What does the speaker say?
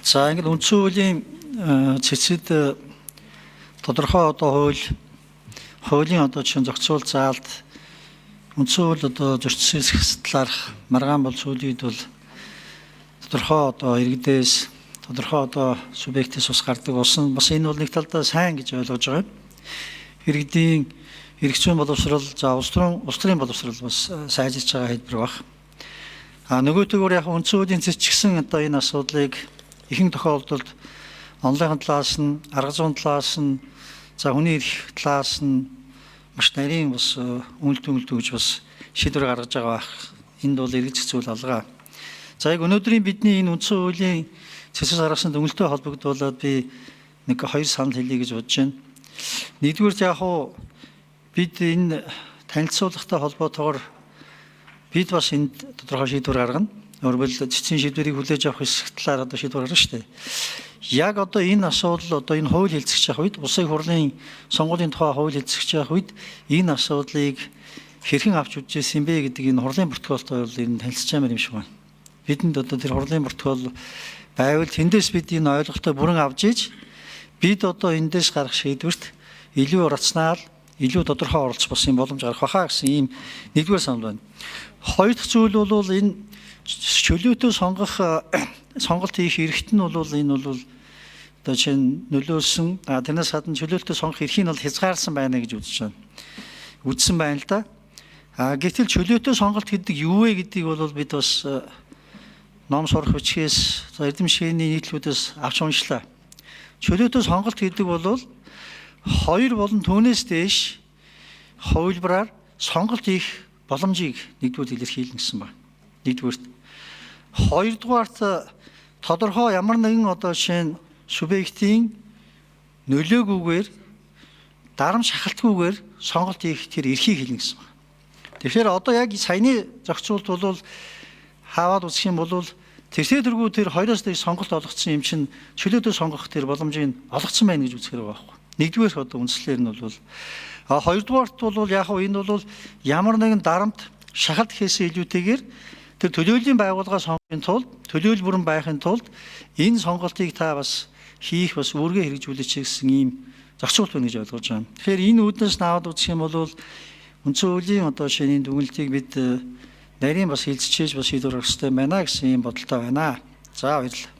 За ингээд үндсэн хуулийн цэцэд тодорхой одоо хуулийн одоо чинь зохицуул заалд үндсэн хууль одоо зөрчсөн хэсэг талаарх маргаан бол сүүлийн үед бол тодорхой одоо иргэдээс тодорхой одоо субъектээс ус гардаг болсон. Бас энэ бол нэг талдаа сайн гэж ойлгож байгаа юм. Иргэдийн эрх зүйн боловсрол, за улс төрийн боловсрол бас сайжирч байгаа хэлбэр баг. Нөгөөтэйгөр яг үндсэн хуулийн зөрчигдсөн одоо энэ асуудлыг ихэнх тохиолдолд онлайн талаас нь, арга зүйн талаас нь, за хүний эрх талаас нь маш нарийн бас үнэлт өгж бас шийдвэр гаргаж байгаа байх. Энд бол эргэж зүйл алгаа. За яг өнөөдрийн бидний энэ үндсэн хуулийн цэцэс гаргасан дүгнэлттэй холбогдуулаад би нэг хоёр санал хэлье гэж бодож байна. Нэгдүгürt яг бид энэ танилцуулгатай холбоотойгоор бид бас энд тодорхой шийдвэр гаргана. Өөрөөр хэлбэл цэцгийн шийдвэрийг хүлээж авах хэсэг талаар одоо шийдвэр гаргана шүү дээ. Яг одоо энэ асуудал одоо энэ хууль хэлцэж явах үед, улсын хурлын сонгуулийн тухай хууль хэлцэж явах үед энэ асуудлыг хэрхэн авч үзсэн бэ гэдэг энэ хурлын протоколтой бол энэ танилцж байгаа юм шиг байна. Бидэнд одоо тэр хурлын протокол байвал тэндээс бид энэ ойлголтоо бүрэн авч иж бид одоо эндээс гарах шийдвэрт илүү рационал, илүү тодорхой оролцох болсон боломж гарах байхаа гэсэн ийм нэгдүгээр санал байна. Хоёр дахь зүйл бол энэ чөлөөтэй сонголт хийх эрхт нь бол энэ бол одоо чинь нөлөөлсөн тэрнээс гадна чөлөөтэй сонгох эрхийг бол хязгаарсан байна гэж үзэж байна. Үзсэн байна л да. Гэтэл чөлөөтэй сонголт гэдэг юу вэ гэдгийг бол бид бас ном сурах бичгээс эрдэм шигний нийтлүүдээс авч уншлаа. Чөлөөтэй сонголт гэдэг бол хоёр болон түүнээс дээш хувилбараар сонголт хийх боломжийг нэгдүгээр илэрхийлнэ гэсэн байна. Нэгдүгээрт. Хоёрдугаарт тодорхой ямар нэгэн одоо жишээ нь субъектийн нөлөөгүйгээр дарамт шахалтгүйгээр сонголт хийх тэр эрхийг хэлнэ гэсэн байна. Тэгэхээр одоо яг саяны зохицуулт бол хаваад үзэх юм бол тэрсээ тэр хоёроос дэх сонголт олгоцсон юм чинь чөлөөтэй сонгох тэр боломжийг олгоцсон байна гэж үзэхээр байгаа байхгүй. Нэгдүгээр одоо үндслээр нь бол хоёрдугаарт бол яг энэ бол ямар нэгэн дарамт шахалт хийсэн илүүтэйгээр тэр төлөөллийн байгууллага сонгохын тулд төлөөл бүрэн байхын тулд энэ сонголтыг та бас хийх бас үүргээ хэрэгжүүлээч гэсэн ийм зохицуулт байна гэж ойлгож байна. Тэгэхээр энэ үүднээс наваад үзэх юм бол үндсэн хуулийн одоо шинийн дүгнэлтийг бид нарийн бас хилцчихээж бас шийдвэр гаргах хэрэгтэй байна гэсэн ийм бодолтой байна. За баярлалаа.